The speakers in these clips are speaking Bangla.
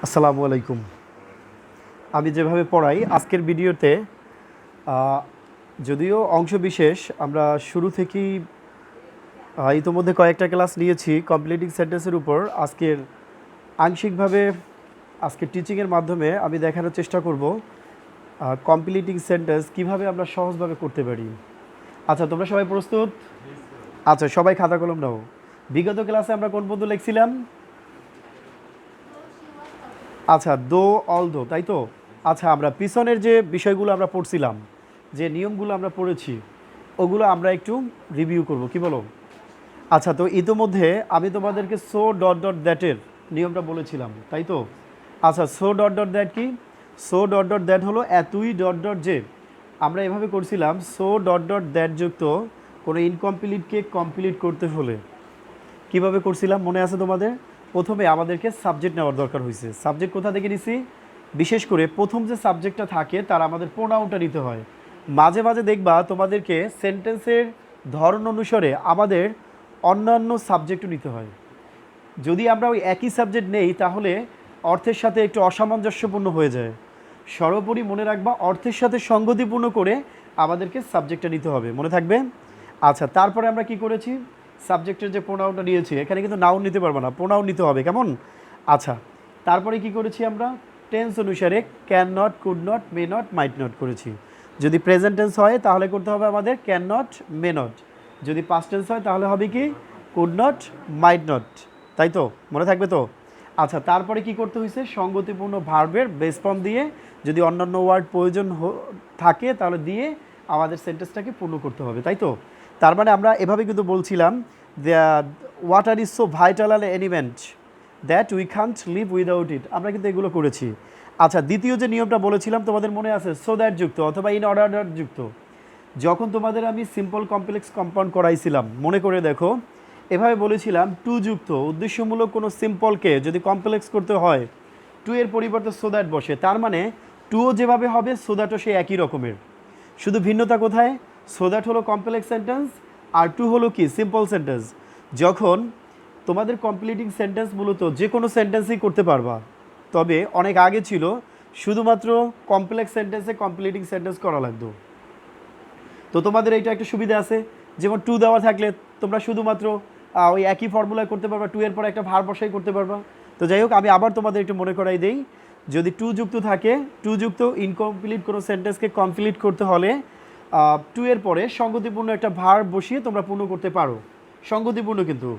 আসসালামু আলাইকুম। আমি যেভাবে পড়াই আজকের ভিডিওতে যদিও অংশবিশেষ আমরা শুরু থেকেই ইতোমধ্যে কয়েকটা ক্লাস নিয়েছি কমপ্লিটিং সেন্টেন্সের উপর। আংশিকভাবে আজকের টিচিংয়ের মাধ্যমে আমি দেখানোর চেষ্টা করব কমপ্লিটিং সেন্টেন্স কিভাবে আমরা সহজভাবে করতে পারি। আচ্ছা, তোমরা সবাই প্রস্তুত? আচ্ছা, সবাই খাতা কলম নাও। বিগত ক্লাসে আমরা কোন পর্যন্ত লিখছিলাম? আচ্ছা, দো অল দো, তাই তো? আচ্ছা, আমরা পিছনের যে বিষয়গুলো আমরা পড়ছিলাম, যে নিয়মগুলো আমরা পড়েছি, ওগুলো আমরা একটু রিভিউ করব, কি বলো? আচ্ছা, তো ইতোমধ্যে আমি তোমাদেরকে সো ডট ডট দ্যাটের নিয়মটা বলেছিলাম, তাই তো? আচ্ছা, সো ডট ডট দ্যাট কি? সো ডট ডট দ্যাট হলো এতই ডট ডট যে। আমরা এভাবে করছিলাম, সো ডট ডট দ্যাট যুক্ত কোনো ইনকমপ্লিটকে কমপ্লিট করতে হলে কিভাবে করছিলাম মনে আছে তোমাদের? প্রথমে আমাদেরকে সাবজেক্ট নেওয়ার দরকার হয়েছে। সাবজেক্ট কোথা থেকে নিছি? বিশেষ করে প্রথম যে সাবজেক্টটা থাকে তার আমাদের প্রোনাউনটা নিতে হয়। মাঝে মাঝে দেখবা তোমাদেরকে সেন্টেন্সের ধরন অনুসারে আমাদের অন্যান্য সাবজেক্টও নিতে হয়। যদি আমরা ওই একই সাবজেক্ট নেই তাহলে অর্থের সাথে একটু অসামঞ্জস্যপূর্ণ হয়ে যায়। সর্বোপরি মনে রাখবা, অর্থের সাথে সঙ্গতিপূর্ণ করে আমাদেরকে সাবজেক্টটা নিতে হবে, মনে থাকবে? আচ্ছা, তারপরে আমরা কি করেছি? সাবজেক্টের যে প্রোনাউনটা নিয়েছি, এখানে কিন্তু নাউন নিতে পারবো না, প্রোনাউন নিতে হবে, কেমন? আচ্ছা, তারপরে কি করেছি আমরা? টেন্স অনুসারে can not, could not, may not, might not করেছি। যদি প্রেজেন্ট টেন্স হয় তাহলে করতে হবে আমাদের ক্যান নট, মে নট। যদি পাস্ট টেন্স হয় তাহলে হবে কি? কুড নট, মাইট নট, তাই তো? মনে থাকবে তো? আচ্ছা, তারপরে কি করতে হয়েছে? সঙ্গতিপূর্ণ ভার্বের বেস ফর্ম দিয়ে যদি অন্যান্য ওয়ার্ড প্রয়োজন থাকে তাহলে দিয়ে আমাদের সেন্টেন্সটাকে পূর্ণ করতে হবে, তাই তো? তার মানে আমরা এভাবে কিন্তু বলছিলাম, water is so vital an element that we can't live without it. আমরা কিন্তু এগুলো করেছি। আচ্ছা, দ্বিতীয় যে নিয়মটা বলেছিলাম তোমাদের মনে আছে? সো দ্যাট যুক্ত অথবা ইন অর্ডার যুক্ত। যখন তোমাদের আমি সিম্পল কমপ্লেক্স কম্পাউন্ড করাইছিলাম মনে করে দেখো, এভাবে বলেছিলাম টু যুক্ত উদ্দেশ্যমূলক কোনো সিম্পলকে যদি কমপ্লেক্স করতে হয় টু এর পরিবর্তে সো দ্যাট বসে। তার মানে টুও যেভাবে হবে সো দ্যাটও সে একই রকমের, শুধু ভিন্নতা কোথায়? সো দ্যাট হলো কমপ্লেক্স সেন্টেন্স আর টু হলো কি? Simple sentence. যখন তোমাদের কমপ্লিটিং সেন্টেন্স মূলত যে কোনো সেন্টেন্সই করতে পারবা, তবে অনেক আগে ছিল শুধুমাত্র কমপ্লেক্স সেন্টেন্সে কমপ্লিটিং সেন্টেন্স করা লাগতো। তো তোমাদের এইটা একটা সুবিধা আছে, যেমন টু দেওয়া থাকলে তোমরা শুধুমাত্র ওই একই ফর্মুলায় করতে পারবা, টু এর পর একটা ভার বসাই করতে পারবা। তো যাই হোক, আমি আবার তোমাদের একটু মনে করাই দেই, যদি টু যুক্ত থাকে, টু যুক্ত ইনকমপ্লিট কোনো সেন্টেন্সকে কমপ্লিট করতে হলে টু এর পরে সঙ্গতিপূর্ণ একটা ভার বসিয়ে তোমরা পূর্ণ করতে পারো। সঙ্গতিপূর্ণ কিন্তু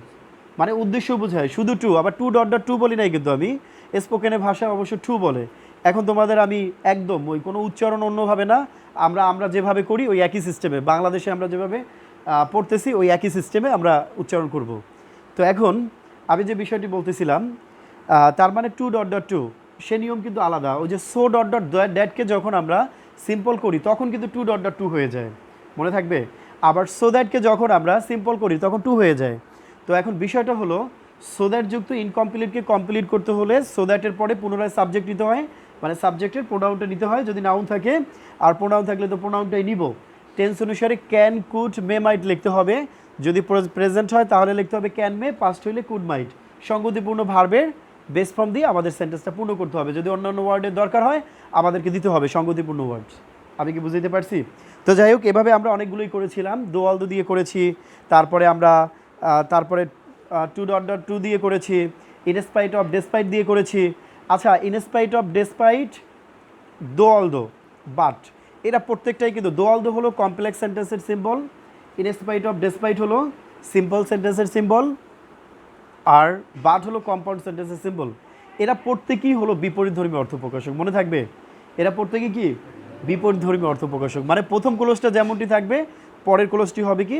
মানে উদ্দেশ্য বোঝায়, শুধু টু, আবার টু ডট ডট টু বলি নাই কিন্তু আমি, স্পোকেনের ভাষায় অবশ্য টু বলে। এখন তোমাদের আমি একদম ওই কোনো উচ্চারণ অন্যভাবে না, আমরা যেভাবে করি ওই একই সিস্টেমে, বাংলাদেশে আমরা যেভাবে পড়তেছি ওই একই সিস্টেমে আমরা উচ্চারণ করব। তো এখন আমি যে বিষয়টি বলতেছিলাম, তার মানে টু ডট ডট টু, সে নিয়ম কিন্তু আলাদা। ওই যে সো ডট ডট দ্যাটকে যখন আমরা সিম্পল করি তখন কিন্তু টু ডট ডট টু হয়ে যায়, মনে থাকবে? আবার সো দ্যাটকে যখন আমরা সিম্পল করি তখন টু হয়ে যায়। তো এখন বিষয়টা হলো, সো দ্যাট যুক্ত ইনকমপ্লিটকে কমপ্লিট করতে হলে সো দ্যাটের পরে পুনরায় সাবজেক্ট নিতে হয়, মানে সাবজেক্টের প্রোনাউনটা নিতে হয় যদি নাউন থাকে, আর প্রোনাউন থাকলে তো প্রোনাউনটাই নিব। টেন্স অনুসারে ক্যান, কুড, মে, মাইট লিখতে হবে। যদি প্রেজেন্ট হয় তাহলে লিখতে হবে ক্যান, মে, পাস্ট হইলে কুড, মাইট। সঙ্গতিপূর্ণ ভার্বের বেস ফর্ম দিয়ে আমাদের সেন্টেন্সটা পূর্ণ করতে হবে। যদি অন্যান্য ওয়ার্ডের দরকার হয় আমাদেরকে দিতে হবে সঙ্গতিপূর্ণ ওয়ার্ড। আমি কি বুঝতে পারছি? তো যাই হোক, এভাবে আমরা অনেকগুলোই করেছিলাম। দো অল দো দিয়ে করেছি, তারপরে আমরা তারপরে টু ডট ডট টু দিয়ে করেছি, ইনস্পাইট অফ ডেসপাইট দিয়ে করেছি। আচ্ছা, ইনস্পাইট অফ ডেসপাইট, দো অল দো, বাট, এরা প্রত্যেকটাই কিন্তু, দো অল দো হলো কমপ্লেক্স সেন্টেন্সের সিম্বল, ইনস্পাইট অফ ডেসপাইট হলো সিম্পল সেন্টেন্সের সিম্বল, আর বাট হলো কম্পাউন্ড সেন্টেন্সের সিম্বল। এরা প্রত্যেকেই হলো বিপরীতধর্মী অর্থ প্রকাশক, মনে থাকবে? এরা প্রত্যেকেই কি? বিপরীতধর্মী অর্থ প্রকাশক। মানে প্রথম ক্লোজটা যেমনটি থাকবে পরের ক্লোজটি হবে কি?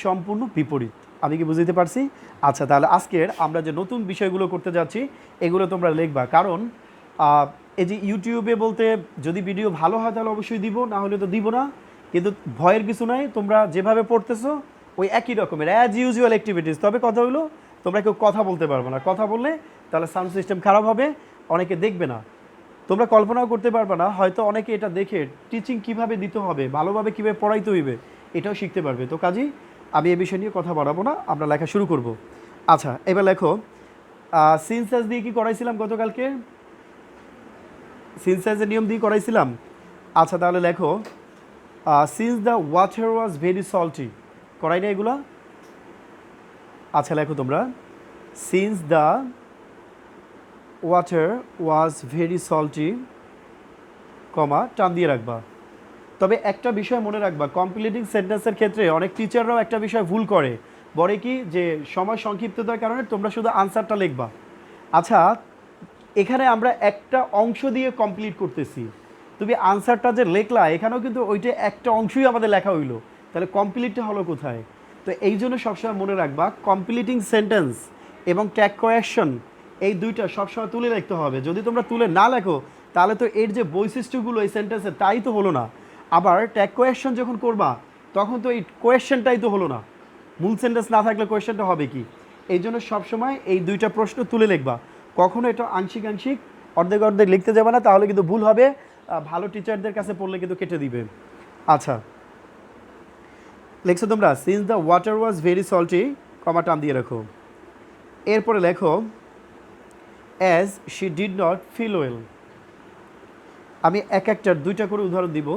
সম্পূর্ণ বিপরীত। আমি কি বুঝতে পারছি? আচ্ছা, তাহলে আজকের আমরা যে নতুন বিষয়গুলো করতে যাচ্ছি এগুলো তোমরা লিখবা, কারণ এই যে ইউটিউবে বলতে যদি ভিডিও ভালো হয় তাহলে অবশ্যই দিব, না হলে তো দিব না। কিন্তু ভয়ের কিছু নাই, তোমরা যেভাবে পড়তেছো ওই একই রকমের অ্যাজ ইউজুয়াল অ্যাক্টিভিটিস। তবে কথা হলো, তোমরা কেউ কথা বলতে পারবে না, কথা বললে তাহলে সাউন্ড সিস্টেম খারাপ হবে, অনেকে দেখবে না, তোমরা কল্পনাও করতে পারবে না, হয়তো অনেকে এটা দেখে টিচিং কিভাবে দিতে হবে, ভালোভাবে কীভাবে পড়াইতে হইবে এটাও শিখতে পারবে। তো কাজেই আমি এই বিষয় নিয়ে কথা বাড়াবো না, আমরা লেখা শুরু করব। আচ্ছা, এবার লেখো, সিনসেস দিয়ে কি করাইছিলাম গতকালকে? সিন্স অ্যাজের নিয়ম দিয়ে করাইছিলাম। আচ্ছা তাহলে লেখো since the water was very salty, করাই না এগুলা? আচ্ছা লেখো তোমরা since the water was very salty, comma টান দিয়ে রাখবা। তবে একটা বিষয় মনে রাখবা, কমপ্লিটিং সেন্টেন্সের ক্ষেত্রে অনেক টিচাররাও একটা বিষয় ভুল করে, বলে কি যে সময় সংক্ষিপ্ততার কারণে তোমরা শুধু আনসারটা লিখবা। আচ্ছা এখানে আমরা একটা অংশ দিয়ে কমপ্লিট করতেছি, তুমি আনসারটা যে লেখলা এখানেও কিন্তু ওইটা একটা অংশই আমাদের লেখা হইলো, তাহলে কমপ্লিটটা হলো কোথায়? তো এই জন্য সবসময় মনে রাখবা কমপ্লিটিং সেন্টেন্স এবং ট্যাগ কোয়েকশন এই দুইটা সবসময় তুলে লিখতে হবে। যদি তোমরা তুলে না লেখো তাহলে তো এর যে বৈশিষ্ট্যগুলো এই সেন্টেন্সের তাই তো হলো না। আবার ট্যাগ কোয়েকশন যখন করবা তখন তো এই কোয়েশ্চেনটাই তো হলো না, মূল সেন্টেন্স না থাকলে কোয়েশ্চেনটা হবে কি? এই জন্য সবসময় এই দুইটা প্রশ্ন তুলে লিখবা, কখনো এটা আংশিক আংশিক অর্ধেক অর্ধেক লিখতে যাবে না, তাহলে কিন্তু ভুল হবে। ভালো টিচারদের কাছে পড়লে কিন্তু কেটে দিবে। আচ্ছা লিখছো তোমরা since the water was very salty, comma টান দিয়ে রাখো। এরপরে লেখো as she did not feel well. আমি এক একটার দুইটা করে উদাহরণ দিব।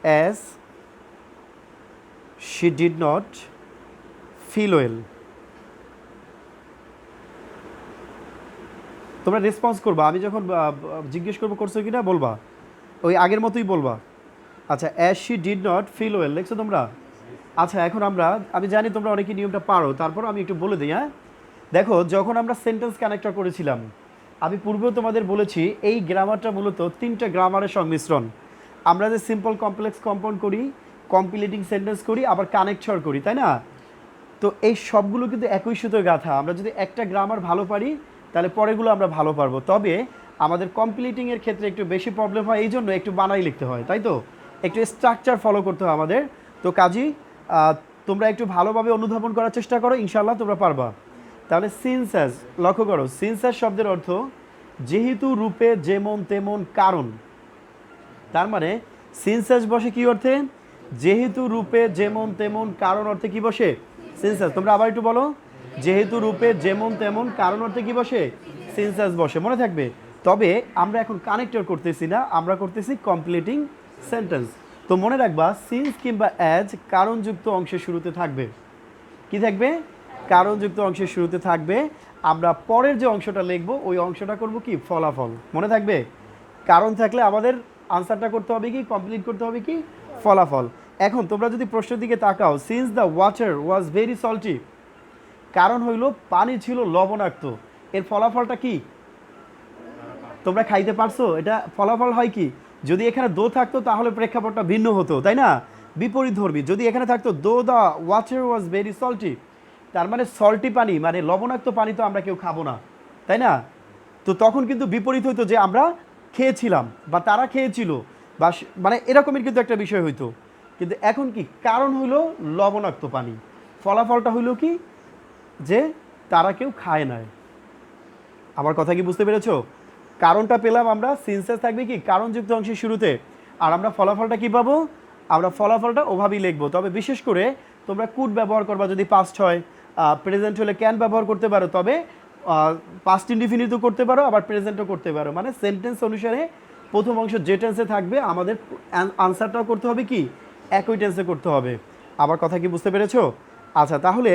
As she did not feel well, তোমরা রেসপন্স করবা, আমি যখন জিজ্ঞেস করবো করছো কিনা বলবা, ওই আগের মতোই বলবা। আচ্ছা as she did not feel well লিখছো তোমরা? আচ্ছা এখন আমি জানি তোমরা অনেকেই নিয়মটা পারো, তারপর আমি একটু বলে দিই। হ্যাঁ দেখো যখন আমরা সেন্টেন্স কানেক্টর করেছিলাম আমি পূর্বেও তোমাদের বলেছি এই গ্রামারটা মূলত তিনটা গ্রামারের সংমিশ্রণ। আমরা যে সিম্পল কমপ্লেক্স কম্পাউন্ড করি, কমপ্লিটিং সেন্টেন্স করি, আবার কানেক্টর করি, তাই না? তো এই সবগুলো কিন্তু একই সুতোয় গাঁথা। আমরা যদি একটা গ্রামার ভালো পারি তাহলে পরেগুলো আমরা ভালো পারবো। তবে আমাদের কমপ্লিটিংয়ের ক্ষেত্রে একটু বেশি প্রবলেম হয়, এই জন্য একটু বানাই লিখতে হয়, তাই তো একটু স্ট্রাকচার ফলো করতে হয় আমাদের। তো কাজেই তোমরা একটু ভালোভাবে অনুধাবন করার চেষ্টা করো, ইনশাল্লাহ তোমরা পারবা। তাহলে সিন্স অ্যাজ, লক্ষ্য করো সিন্স অ্যাজ শব্দের অর্থ যেহেতু, রূপে, যেমন তেমন, কারণ। তার মানে সিন্স অ্যাজ বসে কি অর্থে? যেহেতু, রূপে, যেমন তেমন, কারণ অর্থে কি বসে? Since as. তোমরা আবার একটু বলো, যেহেতু, রূপে, যেমন তেমন, কারণ অর্থে কি বসে? সিন্স অ্যাজ বসে, মনে থাকবে। তবে আমরা এখন কানেক্টর করতেছি না, আমরা করতেছি কমপ্লিটিং সেন্টেন্স। তো মনে রাখবা সিন্স কিংবা অ্যাজ কারণযুক্ত অংশের শুরুতে থাকবে। কি থাকবে? কারণযুক্ত অংশের শুরুতে থাকবে। আমরা পরের যে অংশটা লিখবো ওই অংশটা করব কি? ফলাফল। মনে থাকবে কারণ থাকলে আমাদের আনসারটা করতে হবে কি? কমপ্লিট করতে হবে কি? ফলাফল। এখন তোমরা যদি প্রশ্নের দিকে তাকাও, since the water was very salty, কারণ হইল পানি ছিল লবণাক্ত, এর ফলাফলটা কি? তোমরা খাইতে পারছো? এটা ফলাফল হয় কি? যদি এখানে দো থাকতো তাহলে প্রেক্ষাপটটা ভিন্ন হতো, তাই না? বিপরীত ধর্মী। যদি এখানে থাকতো দো the water was very salty, তার মানে সল্টি পানি মানে লবণাক্ত পানি তো আমরা কেউ খাবো না, তাই না? তো তখন কিন্তু বিপরীত হইতো যে আমরা খেয়েছিলাম বা তারা খেয়েছিল, বা মানে এরকমের কিন্তু একটা বিষয় হইতো। কিন্তু এখন কি? কারণ হইলো লবণাক্ত পানি, ফলাফলটা হইলো কি? যে তারা কেউ খায় নাই। আমার কথা কি বুঝতে পেরেছো? কারণটা পেলাম আমরা, সিন্সেস থাকবে কি? কারণযুক্ত অংশের শুরুতে। আর আমরা ফলাফলটা কি পাবো? আমরা ফলাফলটা ওভাবেই লিখবো। তবে বিশেষ করে তোমরা কুড ব্যবহার করবা যদি পাস্ট হয়, প্রেজেন্ট হলে ক্যান ব্যবহার করতে পারো, তবে পাস্ট ইনডিফিনিটও করতে পারো, আবার প্রেজেন্টও করতে পারো। মানে সেন্টেন্স অনুসারে প্রথম অংশ যে টেন্সে থাকবে আমাদের আনসারটাও করতে হবে কি? একই টেন্সে করতে হবে। আমার কথা কি বুঝতে পেরেছো? আচ্ছা তাহলে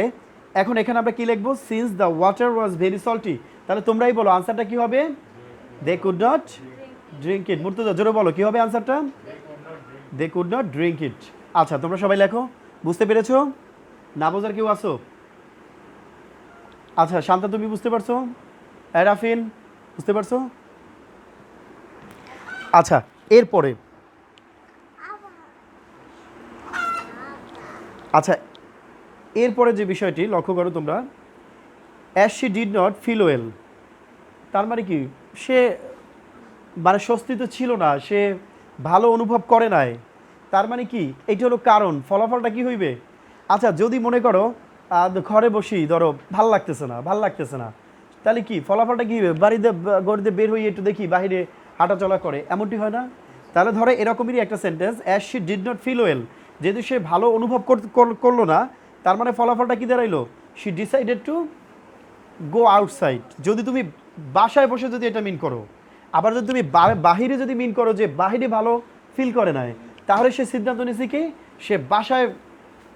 এখন এখানে আমরা কি লিখবো? Since the water was very salty. তাহলে তোমরাই বলো আনসারটা কি হবে? They could not drink it. Murtaza জোরে বলো কি হবে আনসারটা? They could not drink it. আচ্ছা তোমরা সবাই লেখো। বুঝতে পেরেছো? না বোঝার কেউ আসো? আচ্ছা শান্তা তুমি বুঝতে পারছো? রাফিন বুঝতে পারছো? আচ্ছা এরপরে যে বিষয়টি লক্ষ্য করো তোমরা, as she did not feel well, তার মানে কি? সে মানে স্বস্তি তো ছিল না, সে ভালো অনুভব করে নাই। তার মানে কি? এইটা হলো কারণ। ফলাফলটা কি হইবে? আচ্ছা যদি মনে করো ঘরে বসি, ধরো ভাল লাগতেছে না, তাহলে কি ফলাফলটা কি হবে? বাড়িতে গড়িতে বের হয়ে একটু দেখি বাইরে হাঁটাচলা করে, এমনটি হয় না? তাহলে ধরো এরকমেরই একটা sentence, as she did not feel well, যেহেতু সে ভালো অনুভব করলো না, তার মানে ফলাফলটা কি দাঁড়াইলো? She decided to go outside. যদি তুমি বাসায় বসে যদি এটা মিন করো, আবার যদি তুমি বাহিরে যদি মিন করো যে বাহিরে ভালো ফিল করে নাই, তাহলে সে সিদ্ধান্ত নিয়েছে কি সে বাসায়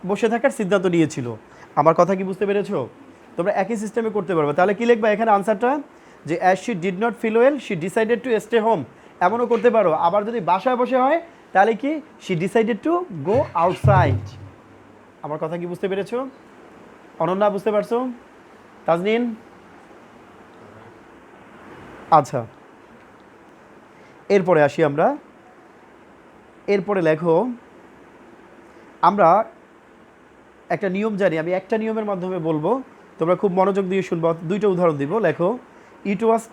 বসে থাকার সিদ্ধান্ত নিয়েছিল। আমার কথা কি বুঝতে পেরেছো? তোমরা একই সিস্টেমে করতে পারবে। তাহলে কি লিখবা এখানে আনসারটা, যে as she did not feel well she decided to stay home, এমনও করতে পারো। আবার যদি বাসায় বসে হয় তাহলে কি she decided to go outside. আমার কথা কি বুঝতে পেরেছো? অনন্যা বুঝতে পারছো? তাজনিন? আচ্ছা, এরপরে আসি আমরা। এরপরে লেখো, আমরা একটা নিয়ম জানি, আমি একটা নিয়মের মাধ্যমে বলবো, তোমরা খুব মনোযোগ দিয়ে শুনবো। দুইটা উদাহরণ দিব। লেখো, ইট ওয়াজ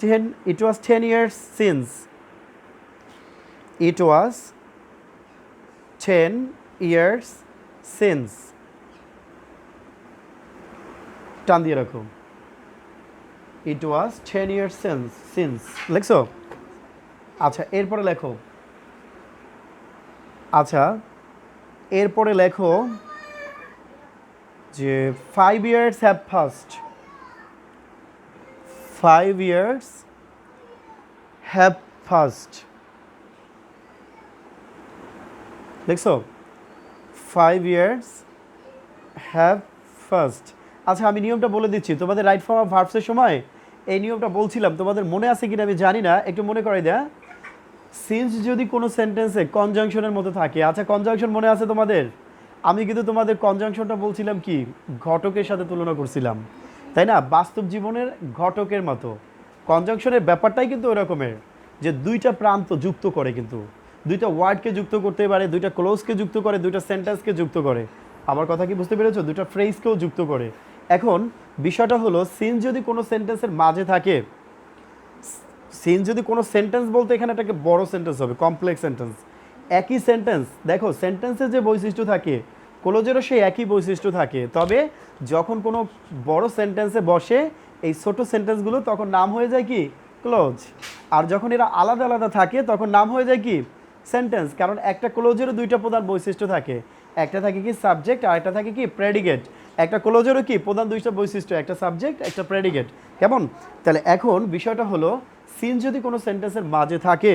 10 years since, ইট ওয়াজ 10 years since, টান দিয়ে রাখো, ইট ওয়াজ 10 years since লিখছো? আচ্ছা, এরপরে লেখো, আচ্ছা এরপরে লেখো যে 5 years have passed, 5 years have passed লিখছো? 5 years have passed। আচ্ছা, আমি নিয়মটা বলে দিচ্ছি তোমাদের রাইট ফর্ম অফ ভার্বসের সময় এই নিয়মটা বলছিলাম, তোমাদের মনে আছে কিনা আমি জানি না, একটু মনে করাই দেয়া। সিন্স যদি কোনো সেন্টেন্সে কনজাংশনের মতো থাকে, আচ্ছা কনজাংশন মনে আছে তোমাদের? আমি কিন্তু তোমাদের কনজাংশনটা বলছিলাম কি ঘটকের সাথে তুলনা করছিলাম, তাই না? বাস্তব জীবনের ঘটকের মতো কনজাংশনের ব্যাপারটাই কিন্তু ওই রকমের, যে দুইটা প্রান্ত যুক্ত করে, কিন্তু দুইটা ওয়ার্ডকে যুক্ত করতে পারে, দুইটা ক্লোজকে যুক্ত করে, দুইটা সেন্টেন্সকে যুক্ত করে। আমার কথা কি বুঝতে পেরেছো? দুইটা ফ্রেজকেও যুক্ত করে। এখন বিষয়টা হলো, সিন যদি কোনো সেন্টেন্সের মাঝে থাকে, সিন যদি কোনো সেন্টেন্স বলতে এখানে এটাকে বড় সেন্টেন্স হবে, কমপ্লেক্স সেন্টেন্স। একই সেন্টেন্স, দেখো সেন্টেন্সের যে বৈশিষ্ট্য থাকে ক্লোজেরও সেই একই বৈশিষ্ট্য থাকে, তবে যখন কোনো বড় সেন্টেন্সে বসে এই ছোট সেন্টেন্সগুলো তখন নাম হয়ে যায় কি ক্লোজ, আর যখন এরা আলাদা আলাদা থাকে তখন নাম হয়ে যায় কি সেন্টেন্স। কারণ একটা ক্লোজেরও দুইটা প্রধান বৈশিষ্ট্য থাকে, একটা থাকে কি সাবজেক্ট আর একটা থাকে কি প্রেডিকেট। একটা ক্লোজেরও কি প্রধান দুইটা বৈশিষ্ট্য, একটা সাবজেক্ট একটা প্রেডিকেট। কেমন? তাহলে এখন বিষয়টা হলো, সিন যদি কোনো সেন্টেন্সের মাঝে থাকে,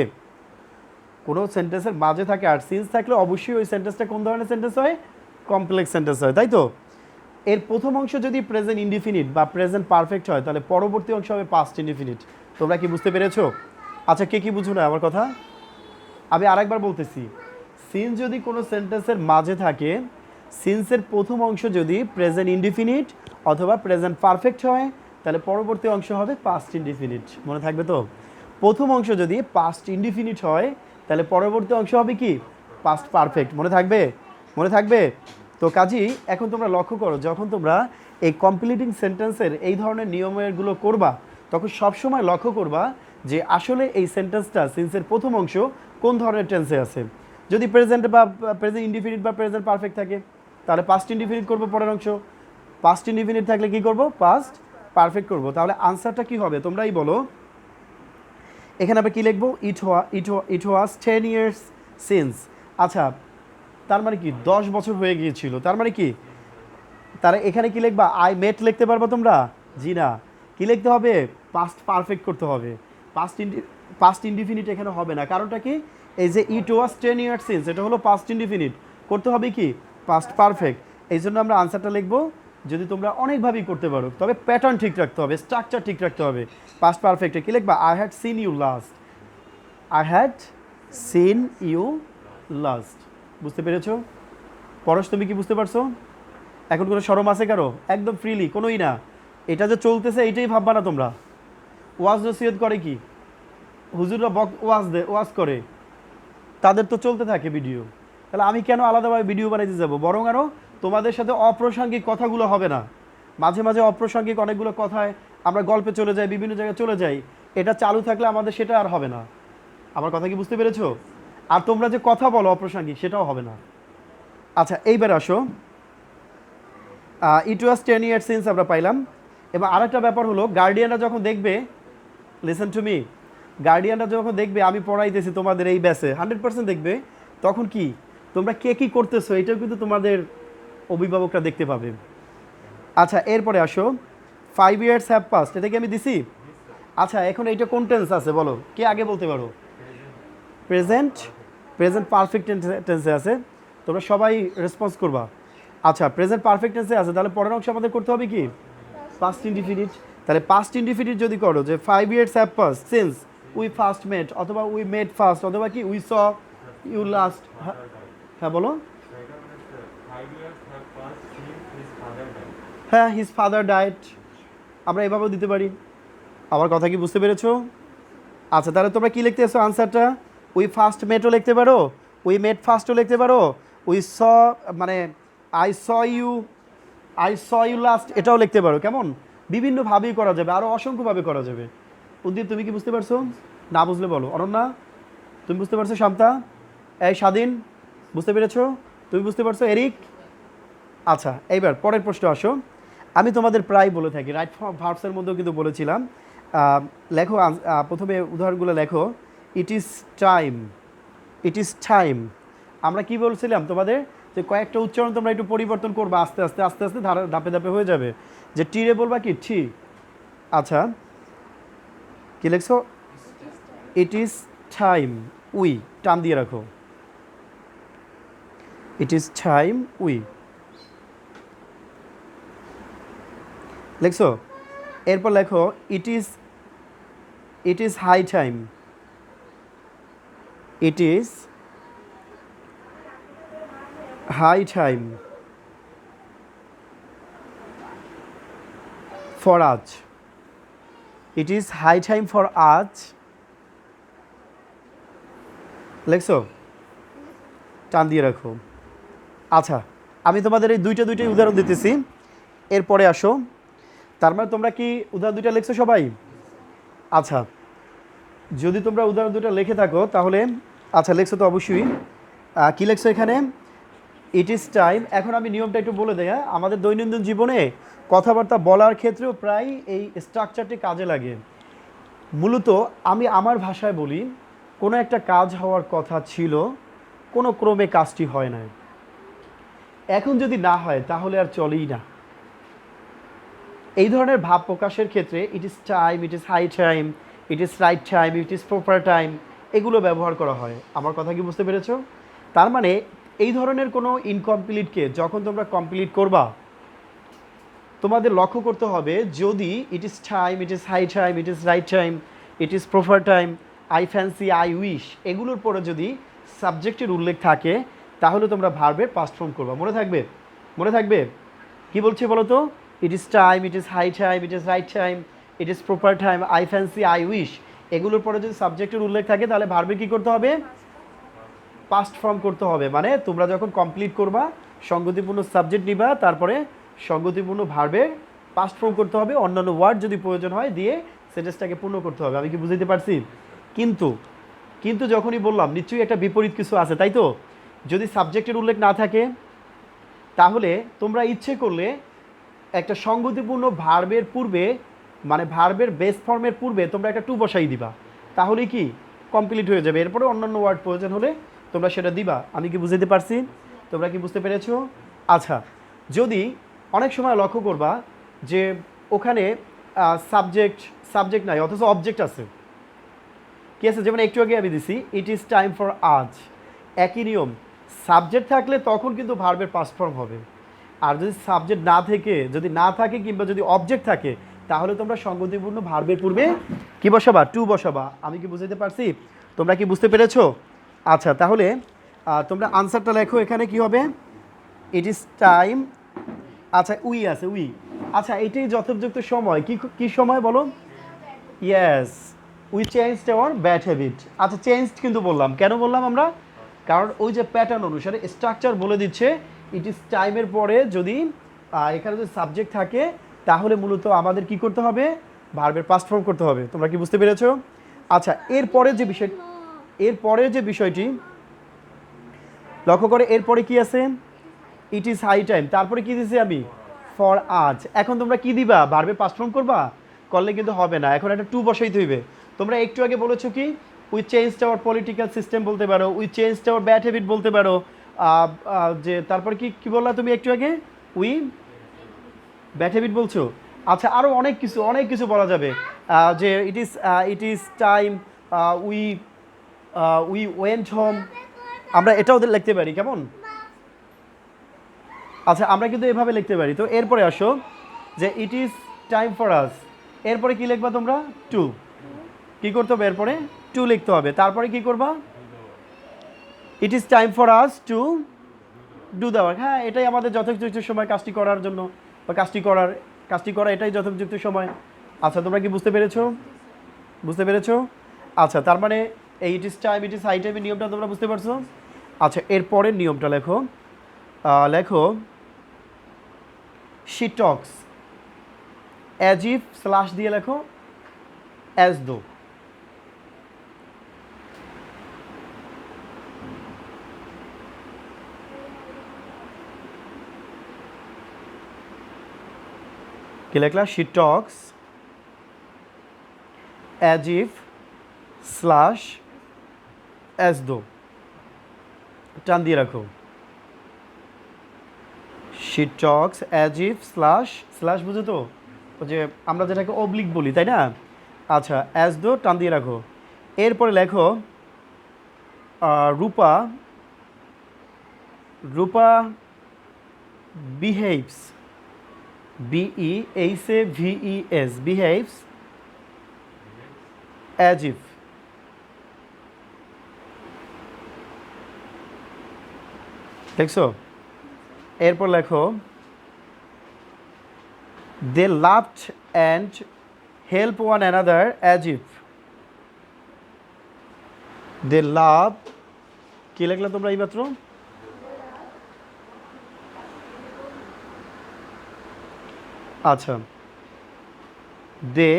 কোনো সেন্টেন্সের মাঝে থাকে, আর সিন্স থাকলে অবশ্যই ওই সেন্টেন্সটা কোন ধরনের সেন্টেন্স হয়? কমপ্লেক্স সেন্টেন্স হয়, তাই তো? এর প্রথম অংশ যদি প্রেজেন্ট ইনডিফিনিট বা প্রেজেন্ট পারফেক্ট হয়, তাহলে পরবর্তী অংশ হবে পাস্ট ইনডিফিনিট। তোমরা কি বুঝতে পেরেছো? আচ্ছা, কে কি বুঝো না আমার কথা? আমি আরেকবার বলতেছি, সিন্স যদি কোনো সেন্টেন্সের মাঝে থাকে, সিন্সের প্রথম অংশ যদি প্রেজেন্ট ইনডিফিনিট অথবা প্রেজেন্ট পারফেক্ট হয়, তাহলে পরবর্তী অংশ হবে পাস্ট ইনডিফিনিট। মনে থাকবে তো? প্রথম অংশ যদি পাস্ট ইনডিফিনিট হয়, তাহলে পরবর্তী অংশ হবে কি পাস্ট পারফেক্ট। মনে থাকবে? মনে থাকবে তো? কাজী এখন তোমরা লক্ষ্য করো, যখন তোমরা এই কমপ্লিটিং সেন্টেন্সের এই ধরনের নিয়মগুলো করবা, তখন সবসময় লক্ষ্য করবা যে আসলে এই সেন্টেন্সটা সিন্সের প্রথম অংশ কোন ধরনের টেন্সে আছে। যদি প্রেজেন্ট বা প্রেজেন্ট ইনডিফিনিট বা প্রেজেন্ট পারফেক্ট থাকে, তাহলে পাস্ট ইনডিফিনিট করবো পরের অংশ। পাস্ট ইনডিফিনিট থাকলে কি করব? পাস্ট পারফেক্ট করব। তাহলে আনসারটা কি হবে তোমরাই বলো। এখানে আমরা কি লিখবো? ইট ওয়াজ 10 years since। আচ্ছা, তার মানে কি 10 বছর হয়ে গিয়েছিল, তার মানে কি? তারা এখানে কি লিখবা? আই মেট লিখতে পারবো তোমরা? জি না, কি লিখতে হবে? পাস্ট পারফেক্ট করতে হবে। পাস্ট ইনডিফিনিট এখানে হবে না। কারণটা কি? এই যে ইট ওয়াজ 10 years since, এটা হলো পাস্ট ইনডিফিনিট, করতে হবে কি পাস্ট পারফেক্ট। এই জন্য আমরা আনসারটা লিখবো। যদি তোমরা অনেকভাবেই করতে পারো, তবে প্যাটার্ন ঠিক রাখতে হবে, স্ট্রাকচার ঠিক রাখতে হবে। পাস্ট পারফেক্টে কি লিখবা? I had seen you last, I had seen you last. বুঝতে পেরেছো? পরশ, তুমি কি বুঝতে পারছো? এখন কোনো শরম আছে কারো? একদম ফ্রিলি, কোনোই না। এটা যে চলতেছে এইটাই ভাববা না তোমরা। ওয়াজ নসিহত করে কি? হুজুররা ওয়াজ করে, তাদের তো চলতে থাকে ভিডিও। তাহলে আমি কেন আলাদাভাবে ভিডিও বানাইতে যাব? বরং আরও তোমাদের সাথে অপ্রাসঙ্গিক কথাগুলো হবে না। মাঝে মাঝে অপ্রাসঙ্গিক অনেকগুলো কথায় আমরা গল্পে চলে যাই, বিভিন্ন জায়গায় চলে যাই। এটা চালু থাকলে আমাদের সেটা আর হবে না। আমার কথা কি বুঝতে পেরেছো? আর তোমরা যে কথা বলো অপ্রাসঙ্গিক, সেটাও হবে না। আচ্ছা, এইবার আসো, ইট ওয়াজ 10 years since আমরা পাইলাম। এবার আরেকটা ব্যাপার হলো, গার্ডিয়ানরা যখন দেখবে, লিসেন টু মি, গার্ডিয়ানরা যখন দেখবে আমি পড়াইতেছি তোমাদের এই ব্যাচে, 100% দেখবে, তখন কি তোমরা কে কী করতেছো এটাও কিন্তু তোমাদের অভিভাবকরা দেখতে পাবে। আচ্ছা, এরপরে আসো, 5 years have passed, এটা কি আমি দিছি? আচ্ছা এখন এইটা কোন টেন্স আছে বলো, কে আগে বলতে পারো? প্রেজেন্ট, প্রেজেন্ট পারফেক্ট টেন্সে আছে, তোমরা সবাই রেসপন্স করবা। আচ্ছা প্রেজেন্ট পারফেক্ট টেন্সে আছে, তাহলে পরের অংশ আমাদের করতে হবে কি পাস্ট ইনডিফিনিট। তাহলে পাস্ট ইনডিফিনিট যদি করো যে 5 years have passed since we first met, অথবা উই মেট ফার্স্ট, অথবা কি উই স ইউ লাস্ট। হ্যাঁ বলো। হ্যাঁ হিজ ফাদার ডায়েট, আমরা এভাবেও দিতে পারি। আমার কথা কি বুঝতে পেরেছো? আচ্ছা তাহলে তোমরা কি লিখতে এসো আনসারটা? উই ফার্স্ট মেটও লিখতে পারো, উই মেট ফার্স্টও লিখতে পারো, উই স মানে I saw you, I saw you last এটাও লিখতে পারো। কেমন বিভিন্নভাবেই করা যাবে, আরও অসংখ্যভাবে করা যাবে। উদ্দীপ তুমি কি বুঝতে পারছো? না বুঝলে বলো। অনন্যা তুমি বুঝতে পারছো? শান্তা, এই স্বাধীন বুঝতে পেরেছো? তুমি বুঝতে পারছো? এরিক? আচ্ছা এইবার পরের প্রশ্ন আসো। আমি তোমাদের প্রায় বলে থাকি, রাইট ভার্বসের মধ্যেও কিন্তু বলেছিলাম। লেখো প্রথমে উদাহরণগুলো লেখো। It is time, it is time. আমরা কি বলছিলাম তোমাদের যে কয়েকটা উচ্চারণ তোমরা একটু পরিবর্তন করবা, আস্তে আস্তে আস্তে আস্তে ধাপে ধাপে হয়ে যাবে। যে টিরে বলবা কি টি। আচ্ছা কি লিখছো? ইট ইজ টাইম উই, টান দিয়ে রাখো। ইট ইজ টাইম উই লিখছো। এরপর লেখো it is high time, it is high time for আজ, it is high time for us লিখছো, টান দিয়ে রাখো। আচ্ছা আমি তোমাদের এই দুইটাই উদাহরণ দিতেছি, এরপরে আসো। তার মানে তোমরা কি উদাহরণ দুইটা লিখছো সবাই? আচ্ছা যদি তোমরা উদাহরণ দুটো লিখে থাকো তাহলে আচ্ছা লিখছো তো অবশ্যই। কী লিখছো এখানে? ইট ইজ টাইম। এখন আমি নিয়মটা একটু বলে দেই। হ্যাঁ আমাদের দৈনন্দিন জীবনে কথাবার্তা বলার ক্ষেত্রেও প্রায় এই স্ট্রাকচারটি কাজে লাগে। মূলত আমি আমার ভাষায় বলি, কোনো একটা কাজ হওয়ার কথা ছিল, কোনো ক্রমে কাজটি হয় না, এখন যদি না হয় তাহলে আর চলেই না। এই ধরনের ভাব প্রকাশের ক্ষেত্রে it is time, it is high time, it is right time, it is proper time এগুলো ব্যবহার করা হয়। আমার কথা কি বুঝতে পেরেছো? তার মানে এই ধরনের কোনো ইনকমপ্লিটকে যখন তোমরা কমপ্লিট করবা, তোমাদের লক্ষ্য করতে হবে যদি it is time, it is high time, it is right time, it is proper time, I fancy, I wish এগুলোর পরে যদি সাবজেক্টের উল্লেখ থাকে তাহলে তোমরা ভার্বের পাস্ট ফর্ম করবা। মনে থাকবে? মনে থাকবে? কি বলছে বলো তো? It is time, it is high time, it is right time, it is proper time, I fancy, I wish এগুলোর পরে যদি সাবজেক্টের উল্লেখ থাকে তাহলে ভার্বে কী করতে হবে? পাস্ট ফর্ম করতে হবে। মানে তোমরা যখন কমপ্লিট করবা সঙ্গতিপূর্ণ সাবজেক্ট নিবা, তারপরে সঙ্গতিপূর্ণ ভার্বের পাস্ট ফর্ম করতে হবে, অন্যান্য ওয়ার্ড যদি প্রয়োজন হয় দিয়ে সেন্টেন্সটাকে পূর্ণ করতে হবে। আমি কি বুঝাইতে পারছি? কিন্তু কিন্তু যখনই বললাম নিশ্চয়ই একটা বিপরীত কিছু আছে, তাই তো? যদি সাবজেক্টের উল্লেখ না থাকে তাহলে তোমরা ইচ্ছে করলে একটা সঙ্গতিপূর্ণ ভার্বের পূর্বে, মানে ভার্বের বেস ফর্মের পূর্বে তোমরা একটা টু বসাই দিবা, তাহলে কি কমপ্লিট হয়ে যাবে। এরপরে অন্যান্য ওয়ার্ড প্রয়োজন হলে তোমরা সেটা দিবা। আমি কি বুঝাতে পারছি? তোমরা কি বুঝতে পেরেছো? আচ্ছা যদি অনেক সময় লক্ষ্য করবা যে ওখানে সাবজেক্ট নাই অথচ অবজেক্ট আছে, কি আছে? যেমন একটু আগে আমি দিছি ইট ইজ টাইম ফর আজ, একই নিয়ম। সাবজেক্ট থাকলে তখন কিন্তু ভার্বের পাস্ট ফর্ম হবে, আর যদি সাবজেক্ট না থাকে কিংবা যদি অবজেক্ট থাকে তাহলে তোমরা সঙ্গতিপূর্ণ ভার্বের পূর্বে কি বসাবা? টু বসাবা। আমি কি বুঝতে পারছি? তোমরা কি বুঝতে পেরেছো? আচ্ছা তাহলে তোমরা আনসারটা লেখো। এখানে কি হবে? ইট ইজ টাইম। আচ্ছা উই আছে, উই। আচ্ছা এটাই যথোপযুক্ত সময়। কি সময় বলো? Yes, we changed our bad habit. আচ্ছা চেঞ্জড কিন্তু বললাম, কেন বললাম আমরা? কারণ ওই যে প্যাটার্ন অনুসারে স্ট্রাকচার বলে দিচ্ছে ইট ইজ টাইমের পরে যদি এখানে যদি সাবজেক্ট থাকে তাহলে মূলত আমাদের কি করতে হবে? ভার্বের পাস্ট ফর্ম করতে হবে। তোমরা কি বুঝতে পেরেছো? আচ্ছা এরপরের যে বিষয়টি লক্ষ্য করে, এরপরে কি আছে? ইট ইজ হাই টাইম, তারপরে কি দিছি আমি? ফর আজ। এখন তোমরা কি দিবা? ভার্বে পাস্ট ফর্ম করবা? করলে কিন্তু হবে না, এখন একটা টু বসাইতে হইবে। তোমরা একটু আগে বলেছো কি we changed hour political system বলতে পারো, we changed our bad habit বলতে পারো। যে তারপরে কি বললা তুমি একটু আগে? উই ব্যাড হ্যাবিট বলছো। আচ্ছা আরও অনেক কিছু বলা যাবে। যে ইট is time, we we went home, আমরা এটাও লিখতে পারি কেমন। আচ্ছা আমরা কিন্তু এভাবে লিখতে পারি। তো এরপরে আসো যে ইট ইজ টাইম ফর আস, এরপরে কি লিখবা তোমরা, টু। কি করতে হবে এরপরে, টু লিখতে হবে। তারপরে কি করবা, ইট is time for us to do the work. হ্যাঁ এটাই আমাদের যথোপযুক্ত সময় কাজটি করার জন্য, বা কাজটি করা এটাই যথোপযুক্ত সময়। আচ্ছা তোমরা কি বুঝতে পেরেছো, বুঝতে পেরেছো? আচ্ছা তার মানে এই it is time, it is high টাইমের নিয়মটা তোমরা বুঝতে পারছো। আচ্ছা এরপরের নিয়মটা লেখো, লেখো she talks, as if slash দিয়ে লেখো অ্যাজ দো। কি লেখলা, she talks as if slash as though, টান দিয়ে রাখো। She talks as if slash, slash বুঝো তো, ওই যে আমরা যেটাকে অবলিক বলি তাই না। আচ্ছা অ্যাজ দো টান দিয়ে রাখো। এরপরে লেখো Rupa, Rupa behaves, BEHAVES, behaves as if. দেখছো? এরপর লেখো they loved and help one another as if. They love, কি লেখলা তোমরা এইমাত্র, আচ্ছা they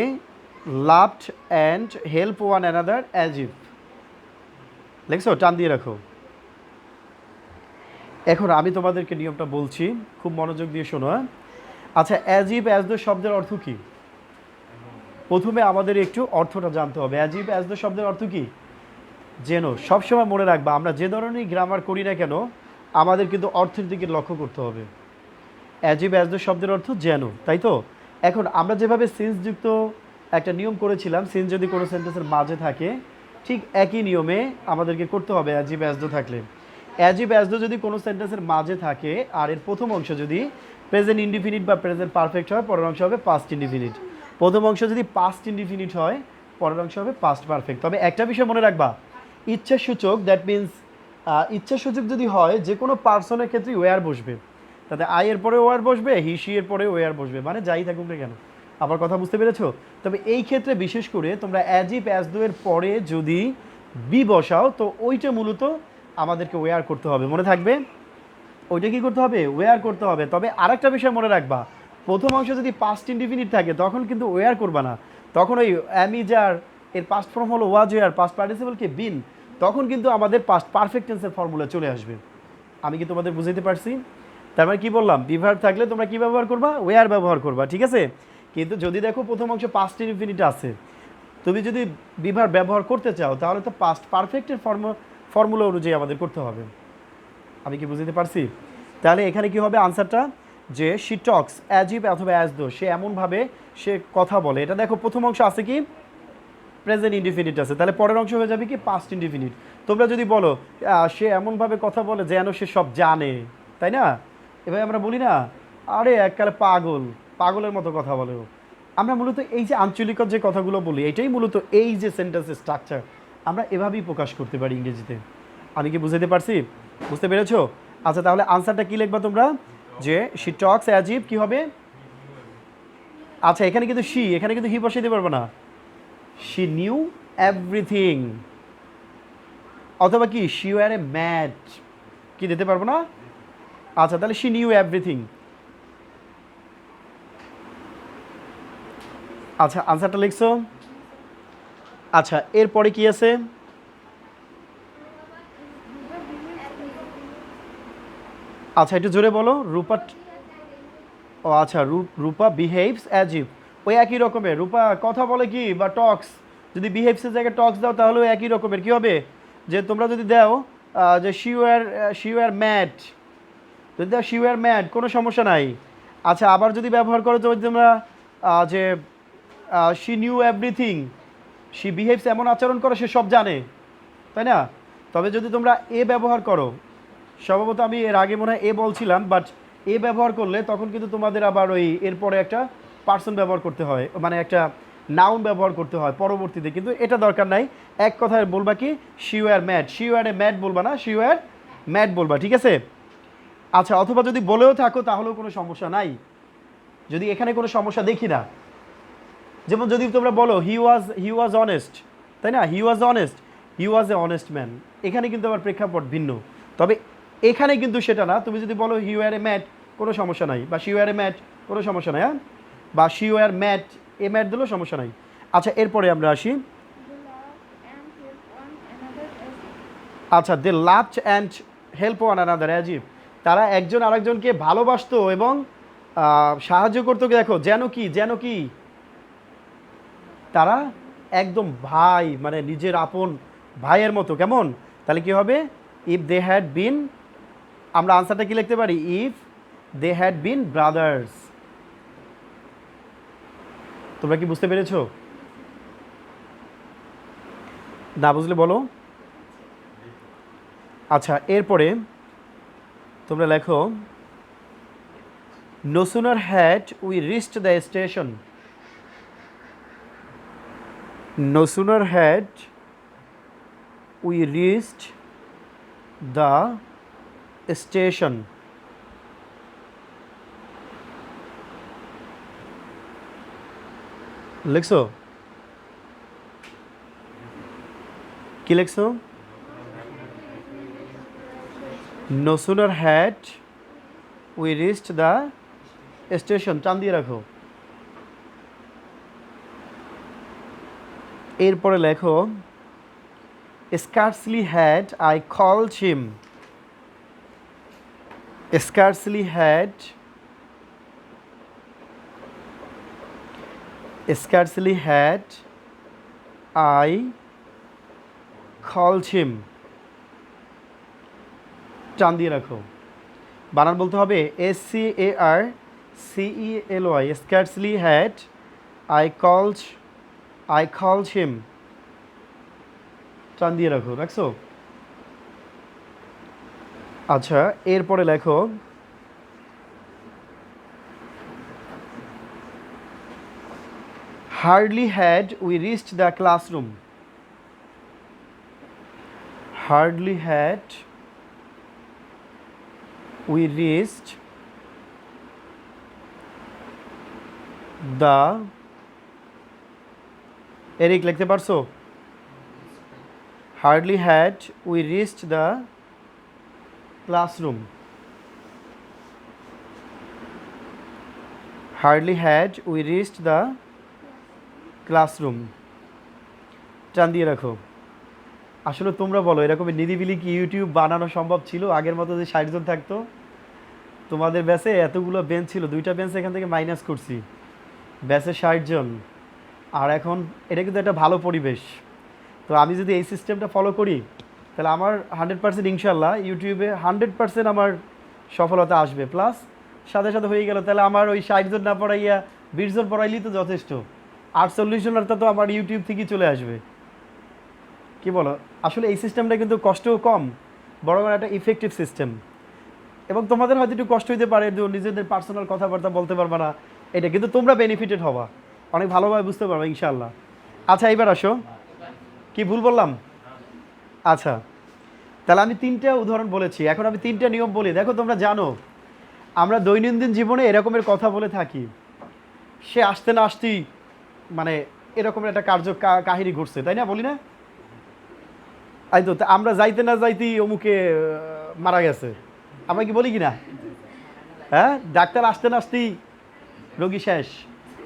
loved and help one another as if লিখছো, টান দিয়ে রাখো। এখন আমি তোমাদেরকে নিয়মটা বলছি, খুব মনোযোগ দিয়ে শোনো। আচ্ছা অ্যাজ ইফ অ্যাজ দ্য শব্দের অর্থ কী, প্রথমে আমাদের একটু অর্থটা জানতে হবে। অ্যাজ ইফ অ্যাজ দ্য শব্দের অর্থ কী, যেন সবসময় মনে রাখবা আমরা যে ধরনের গ্রামার করি না কেন আমাদের কিন্তু অর্থের দিকে লক্ষ্য করতে হবে। অ্যাজ ইফ অ্যাজ দ্য শব্দের অর্থ যেন, তাই তো। এখন আমরা যেভাবে সেন্সযুক্ত একটা নিয়ম করেছিলাম, সেন্স যদি কোনো সেন্টেন্সের মাঝে থাকে ঠিক একই নিয়মে আমাদেরকে করতে হবে অ্যাজ ইফ অ্যাজ দ্য থাকলে। অ্যাজ ইফ অ্যাজ দ্য যদি কোনো সেন্টেন্সের মাঝে থাকে আর এর প্রথম অংশ যদি প্রেজেন্ট ইনডিফিনিট বা প্রেজেন্ট পারফেক্ট হয়, পরের অংশ হবে পাস্ট ইনডিফিনিট। প্রথম অংশ যদি পাস্ট ইনডিফিনিট হয়, পরের অংশ হবে পাস্ট পারফেক্ট। তবে একটা বিষয় মনে রাখবা, ইচ্ছাসূচক, দ্যাট মিন্স ইচ্ছাসূচক যদি হয় যে কোনো পার্সনের ক্ষেত্রে ওয়ার বসবে, তাতে আই এর পরে ওয়ার বসবে, হি সি এর পরে ওয়ার বসবে, মানে যাই থাকুক না কেন। আবার কথা বুঝতে পেরেছো? তবে এই ক্ষেত্রে বিশেষ করে তোমরা অ্যাজ ইফ অ্যাজ দো এর পরে যদি বি বসাও তো ওইটা মূলত আমাদেরকে ওয়ার করতে হবে, মনে থাকবে ওইটা কি করতে হবে, ওয়ার করতে হবে। তবে আরেকটা বিষয় মনে রাখবা, প্রথম অংশ যদি পাস্ট ইনডিফিনিট থাকে তখন কিন্তু ওয়ার করবা না, তখন ওই অ্যামিজার এর পাস্ট ফর্ম হলো ওয়াজ ওয়ার, পাস্ট পার্টিসিপলকে বিন, তখন কিন্তু আমাদের পাস্ট পারফেক্ট টেন্সের ফর্মুলা চলে আসবে। আমি কি তোমাদের বুঝাইতে পারছি? তার মানে কী বললাম, বিভার থাকলে তোমরা কী ব্যবহার করবা, ওয়ার ব্যবহার করবা, ঠিক আছে। কিন্তু যদি দেখো প্রথম অংশ পাস্ট ইনডিফিনিট আছে, তুমি যদি বিভার ব্যবহার করতে চাও তাহলে তো পাস্ট পারফেক্টের ফর্মুলা অনুযায়ী আমাদের করতে হবে। আমি কি বুঝতে পারছি? তাহলে এখানে কি হবে আনসারটা, যে শি টক্স অ্যাজ ইফ অথবা অ্যাজ দো, সে এমনভাবে সে কথা বলে। এটা দেখো প্রথম অংশ আছে কি প্রেজেন্ট ইনডিফিনিট আছে, তাহলে পরের অংশ হয়ে যাবে কি পাস্ট ইনডিফিনিট। তোমরা যদি বলো সে এমনভাবে কথা বলে যেন সে সব জানে, তাই না? এভাবে আমরা বলি না, আরে এককালে পাগল, পাগলের মতো কথা বলে। আমরা মূলত এই যে আঞ্চলিক যে কথাগুলো বলি এটাই মূলত এই যে সেন্টেন্সের স্ট্রাকচার আমরা এভাবেই প্রকাশ করতে পারি ইংরেজিতে। আমি কি বুঝাতে পারছি? বুঝতে পেরেছো? আচ্ছা তাহলে আনসারটা কি লিখবা তোমরা, যে শি টক্স অ্যাজ ইফ কি হবে, আচ্ছা এখানে কিন্তু শি, এখানে কিন্তু হি বসাইতে পারবে না, শি নিউ এভরিথিং, অথবা কি শি ওয়ার এ ম্যাড, কি দিতে পারবো না। আচ্ছা তাহলে শি নিউ এভরিথিং। আচ্ছা আনসারটা লিখছো। আচ্ছা এরপরে কি আছে, আচ্ছা একটু জোরে বলো। রূপা, ও আচ্ছা রূপা বিহেভস অ্যাজ ইফ, ওই একই রকমের। রূপা কথা বলে কি বা টক্স, যদি বিহেভসের জায়গায় টক্স দাও তাহলে ওই একই রকমের কী হবে, যে তোমরা যদি দাও যে শি ওয়ার ম্যাড, যদি দাও শি ওয়ার ম্যাড কোনো সমস্যা নাই। আচ্ছা আবার যদি ব্যবহার করো তো তোমরা যে she new everything, she behaves, এমন আচরণ করে সে সব জানে, তাই না? তবে যদি তোমরা এ ব্যবহার করো, সম্ভবত আমি এর আগে মনে হয় এ বলছিলাম, বাট এ ব্যবহার করলে তখন কিন্তু তোমাদের আবার ওই এরপরে একটা পার্সন ব্যবহার করতে হয়, মানে একটা নাউন ব্যবহার করতে হয় পরবর্তীতে, কিন্তু এটা দরকার নাই। এক কথায় বলবা কি, she were mad, she were a mad বলবা না, শি ওয়্যার ম্যাড বলবা, ঠিক আছে? আচ্ছা, অথবা যদি বলেও থাকো তাহলেও কোনো সমস্যা নাই, যদি এখানে কোনো সমস্যা দেখি না। যেমন যদি তোমরা বলো হি ওয়াজ অনেস্ট, তাই না? He was honest, he was a honest man, এখানে কিন্তু আবার প্রেক্ষাপট ভিন্ন। তবে এখানে কিন্তু সেটা না। তুমি যদি বলো হি ওয়্যার এ ম্যাট, কোনো সমস্যা নাই, বা শি ওয়্যার এ ম্যাট, কোনো সমস্যা নাই, হ্যাঁ, বা she were mad, a mad দিলেও সমস্যা নাই। আচ্ছা, এরপরে আমরা আসি। আচ্ছা, they loved and help one another as if, তারা একজন আরেকজনকে ভালোবাসতো এবং সাহায্য করতো। দেখো যেন কি, যেন কি, তারা একদম ভাই, মানে নিজের আপন ভাইয়ের মতো, কেমন? তাহলে কি হবে? ইফ দে হ্যাড বিন, আমরা আনসারটা কি লিখতে পারি? If they had been brothers. তোমরা কি বুঝতে পেরেছো? না বুঝলে বলো। আচ্ছা, এরপরে তোমরা লেখো, no sooner had we reached the station, no sooner had we reached the station. লিখছো? কি লিখছো? No sooner had we reached the station, টান দিয়ে রাখো। এরপরে লেখো, scarcely had I called him, scarcely had I called him, টান দিয়ে রাখো। বানান বলতে হবে SCARCELY, scarcely had I called him, টান দিয়ে রাখো। রাখছো? আচ্ছা, এরপরে লেখো, hardly had we reached the classroom, hardly had we reached the, Eric লিখতে পারছো? hardly had we reached the classroom, hardly had we reached the classroom, টান দিয়ে রাখো। আসলে তোমরা বলো, এরকম নিরিবিলি কি ইউটিউব বানানো সম্ভব ছিল? আগের মতো যে 60 জন থাকতো, তোমাদের ব্যাচে এতগুলো বেঞ্চ ছিল, 2টা বেঞ্চ এখান থেকে মাইনাস করছি, ব্যাচে 60 জন। আর এখন এটা কিন্তু একটা ভালো পরিবেশ। তো আমি যদি এই সিস্টেমটা ফলো করি, তাহলে আমার 100% ইনশাল্লাহ ইউটিউবে 100% আমার সফলতা আসবে। প্লাস সাথে সাথে হয়ে গেল, তাহলে আমার ওই 60 জন না পড়াইয়া 20 জন পড়াইলেই তো যথেষ্ট। 48 জনেরটা তো আমার ইউটিউব থেকেই চলে আসবে। কি বলো? আসলে এই সিস্টেমটা কিন্তু কষ্টও কম, বরং একটা ইফেক্টিভ সিস্টেম। এবং তোমাদের হয়তো একটু কষ্ট হইতে পারে, নিজেদের পার্সোনাল কথাবার্তা বলতে পারবে না, এটা কিন্তু তোমরা বেনিফিটেড হবা, অনেক ভালোভাবে বুঝতে পারবে ইনশাল্লাহ। আচ্ছা, এবার আসো, কি ভুল বললাম? আচ্ছা, তাহলে আমি 3টা উদাহরণ বলেছি, এখন আমি 3টা নিয়ম বলি। দেখো, তোমরা জানো আমরা দৈনন্দিন জীবনে এরকমের কথা বলে থাকি, সে আসতে না আসতেই মানে এরকমের একটা কাহিনী ঘটছে, তাই না? বলি না? এই তো, আমরা যাইতে না যাইতেই অমুকে মারা গেছে, আমরা কি বলি কি না? হ্যাঁ, ডাক্তার আসতে না আসতেই রোগী শেষ।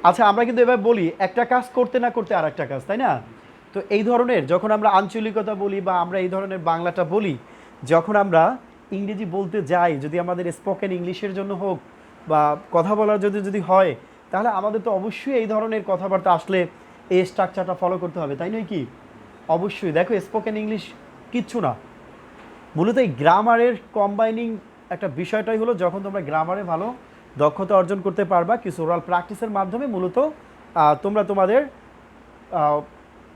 আচ্ছা, আমরা কিন্তু এবার বলি একটা কাজ করতে না করতে আর একটা কাজ, তাই না? তো এই ধরনের যখন আমরা আঞ্চলিকতা বলি বা আমরা এই ধরনের বাংলাটা বলি, যখন আমরা ইংরেজি বলতে যাই, যদি আমাদের স্পোকেন ইংলিশের জন্য হোক বা কথা বলার যদি হয়, তাহলে আমাদের তো অবশ্যই এই ধরনের কথাবার্তা আসলে এই স্ট্রাকচারটা ফলো করতে হবে, তাই নয় কি? অবশ্যই। দেখো, স্পোকেন ইংলিশ কিচ্ছু না, মূলত এই গ্রামারের কম্বাইনিং একটা বিষয়টাই হলো, যখন তোমরা গ্রামারে ভালো দক্ষতা অর্জন করতে পারবা কিছু ওরাল প্র্যাকটিসের মাধ্যমে, মূলত তোমরা তোমাদের আহ,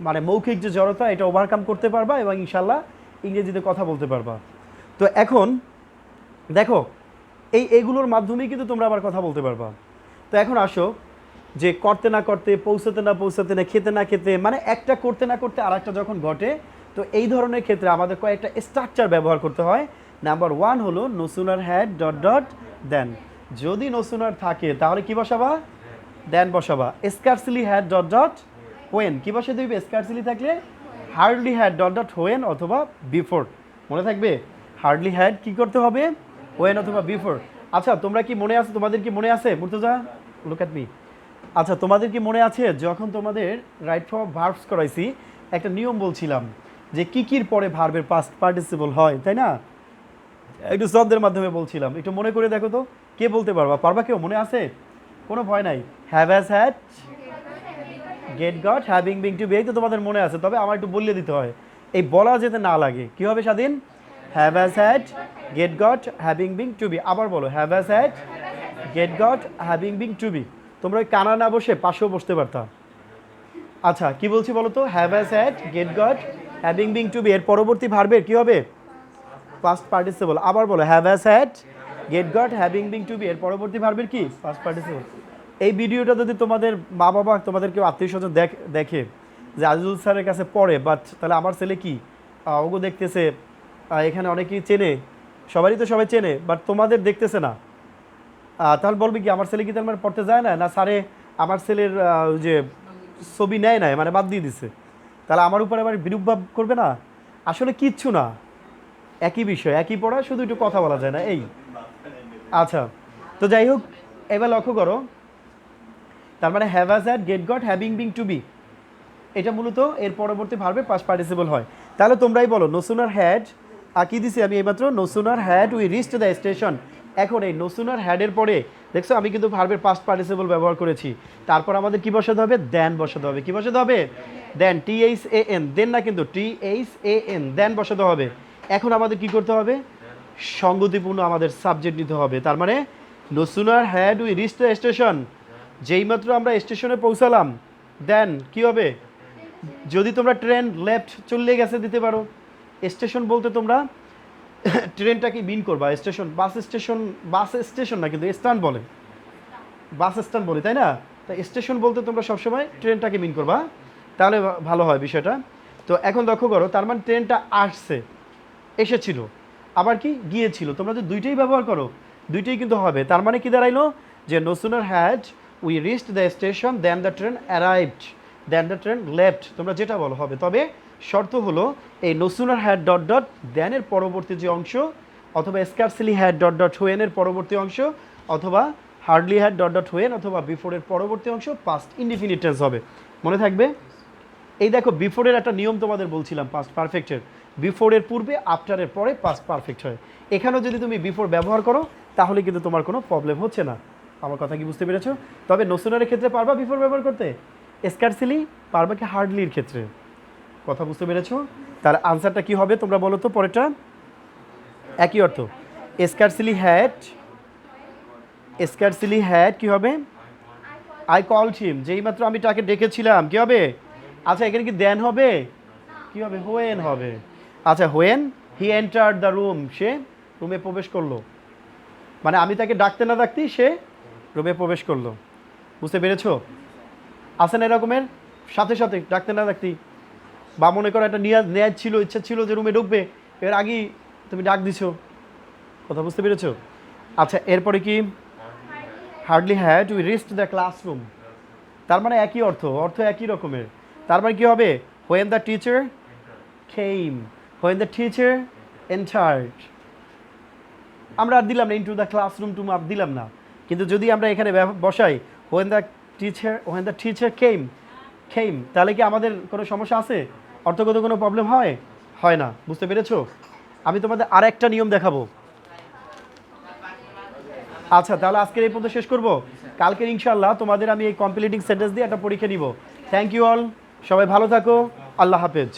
মানে মৌখিক যে জড়তা এটা ওভারকাম করতে পারবা এবং ইনশাল্লাহ ইংরেজিতে কথা বলতে পারবা। তো এখন দেখো এইগুলোর মাধ্যমেই কিন্তু তোমরা আবার কথা বলতে পারবা। তো এখন আসো যে করতে না করতে, পৌঁছাতে না পৌঁছাতে, না খেতে না খেতে, মানে একটা করতে না করতে আর একটা যখন ঘটে, তো এই ধরনের ক্ষেত্রে আমাদের কয়েকটা স্ট্রাকচার ব্যবহার করতে হয়। নাম্বার 1 হলো no sooner had dot dot then. যদি নো সুনার থাকে তাহলে কি বসাবা? দেন বসাবা। Scarcely had dot dot when, কি বসে দিবে? স্কার্সলি থাকলে hardly had dot dot when অথবা বিফোর। মনে থাকবে হার্ডলি হ্যাড কি করতে হবে? হোয়েন অথবা বিফোর। আচ্ছা তোমরা কি মনে আছে, তোমাদের কি মনে আছে মুর্তজা, লুক অ্যাট মি। আচ্ছা তোমাদের কি মনে আছে যখন তোমাদের রাইট ফর্ম ভার্বস করাইছি একটা নিয়ম বলছিলাম যে কির পরে ভার্বের পাস্ট পার্টিসিপল হয়, তাই না? একটু শব্দের মাধ্যমে বলছিলাম, একটু মনে করে দেখো তো, কে বলতে পারবা কেউ? মনে আছে? কোনো ভয় নাই। Have has had, get got, having being to be, এই তো তোমাদের মনে আছে। তবে আমার একটু বললে দিতে হয়, এই বলা যেতে না লাগে। কি হবে স্বাধীন? Have has had, get got, having being to be. আবার বলো, have has had, get got, having being to be. তোমরা ওই কানা না বসে পাশেও বসতে পারতাম। আচ্ছা কি বলছি বলো তো? Have has had, get got, having being to be, এর পরবর্তী ভার্বের কি হবে? Past participle. আবার বলো, have has had, get got, having being to be, এর পরবর্তী ভার্বের কি? Past participle. এই ভিডিওটা যদি তোমাদের মা বাবা, তোমাদের কেউ আত্মীয় স্বজন দেখে যে আজিজুল স্যারের কাছে পড়ে, বাট তাহলে আমার ছেলে কি ওগো দেখতেছে, এখানে অনেকেই চেনে, সবারই তো সবাই চেনে, বাট তোমাদের দেখতেছে না, তাহলে বলবে কি আমার ছেলে কি তার মানে পড়তে যায় না, না স্যারে আমার ছেলের যে ছবি নেয় নাই, মানে বাদ দিয়ে দিছে, তাহলে আমার উপরে আবার বিরূপ ভাব করবে না? আসলে কিচ্ছু না, একই বিষয়, একই পড়া, শুধু একটু কথা বলা যায় না এই। আচ্ছা তো যাই হোক, এবার লক্ষ্য করো, তার মানে have has had, get got, having being to be, এটা মূলত এর পরবর্তী ভার্বে পাস্ট পার্টিসিপল হয়। তাহলে তোমরাই বলো, নো সুনার হ্যাড, কি দিছি আমি এইমাত্র? No sooner had we reached the station. এখন এই নো সুনার হ্যাডের পরে দেখছো আমি কিন্তু ভার্বের পাস্ট পার্টিসিপল ব্যবহার করেছি। তারপর আমাদের কি বসাতে হবে? দেন বসাতে হবে। কি বসাতে হবে? দেন, THAN, দেন না কিন্তু THAN, দেন বসাতে হবে। এখন আমাদের কি করতে হবে? সঙ্গতিপূর্ণ আমাদের সাবজেক্ট নিতে হবে। তার মানে no sooner had we reached the station, যেইমাত্র আমরা স্টেশনে পৌঁছালাম, দেন কি হবে? যদি তোমরা ট্রেন লেফট চলে গেছে দিতে পারো। স্টেশন বলতে তোমরা ট্রেনটাকে মিন করবা, স্টেশন, বাস স্টেশন না কিন্তু স্ট্যান্ড বলে, বাস স্ট্যান্ড বলে, তাই না? তাই স্টেশন বলতে তোমরা সবসময় ট্রেনটাকে মিন করবা, তাহলে ভালো হয় বিষয়টা। তো এখন লক্ষ্য করো, তার মানে ট্রেনটা আসছে, এসেছিল, আবার কি গিয়েছিল, তোমরা যদি দুইটাই ব্যবহার করো দুইটাই কিন্তু হবে। তার মানে কি দাঁড়াইলো? যে no sooner had we reached the station then the train arrived, then the train left, তোমরা যেটা বলো হবে। তবে শর্ত হলো এই no sooner had dot dot দেনের পরবর্তী যে অংশ, অথবা স্কার্সলি হ্যাড ডট ডট হোয়েনের পরবর্তী অংশ, অথবা hardly had dot dot when অথবা বিফোরের পরবর্তী অংশ পাস্ট ইনডিফিনিট টেন্স হবে। মনে থাকবে? এই দেখো বিফোরের একটা নিয়ম তোমাদের বলছিলাম পাস্ট পারফেক্টের, বিফোরের পূর্বে আফটারের পরে পাস্ট পারফেক্ট হয়। এখানেও যদি তুমি বিফোর ব্যবহার করো তাহলে কিন্তু তোমার কোনো প্রবলেম হচ্ছে না। আমার কথা কি বুঝতে পেরেছো? তবে নোসুনারের ক্ষেত্রে পারবা বিফোর ব্যবহার করতে, স্কার্সিলি পারবা কি হার্ডলির ক্ষেত্রে? কথা বুঝতে পেরেছো? তার আনসারটা কি হবে তোমরা বলো তো? পরেরটা একই অর্থ। স্কার্সিলি হ্যাড কি হবে? আই কলড হিম, যেই মাত্র আমি তাকে ডেকেছিলাম, কি হবে? আচ্ছা এখানে কি দেন হবে? কি হবে? হোয়েন হবে। আচ্ছা when he entered the room, সে রুমে প্রবেশ করলো, মানে আমি তাকে ডাকতে না ডাকতেই সে রুমে প্রবেশ করলো। বুঝতে পেরেছো? আসেন এরকমের সাথে সাথে ডাকতে না ডাকতেই, বা মনে করো একটা নেয়াজ ছিল, ইচ্ছা ছিল যে রুমে ঢুকবে, এর আগেই তুমি ডাক দিছো। কথা বুঝতে পেরেছো? আচ্ছা এরপরে কি? Hardly had we reached the classroom, তার মানে একই অর্থ, অর্থ একই রকমের। তার মানে কি হবে? When the teacher came, when the teacher entered. আমরা আর দিলাম না ইনটু দ্য ক্লাসরুম, টু আর দিলাম না, কিন্তু যদি আমরা এখানে বসাই হোয়েন দ্য টিচার কেম, তাহলে কি আমাদের কোনো সমস্যা আছে? অর্থগত কোনো প্রবলেম হয় না। বুঝতে পেরেছো? আমি তোমাদের আর একটা নিয়ম দেখাবো। আচ্ছা তাহলে আজকের এই পর্যন্ত শেষ করব। কালকের ইনশাআল্লাহ তোমাদের আমি এই কমপ্লিটিং সেন্টেন্স দিয়ে একটা পরীক্ষা নিব। থ্যাংক ইউ অল, সবাই ভালো থাকো, আল্লাহ হাফেজ।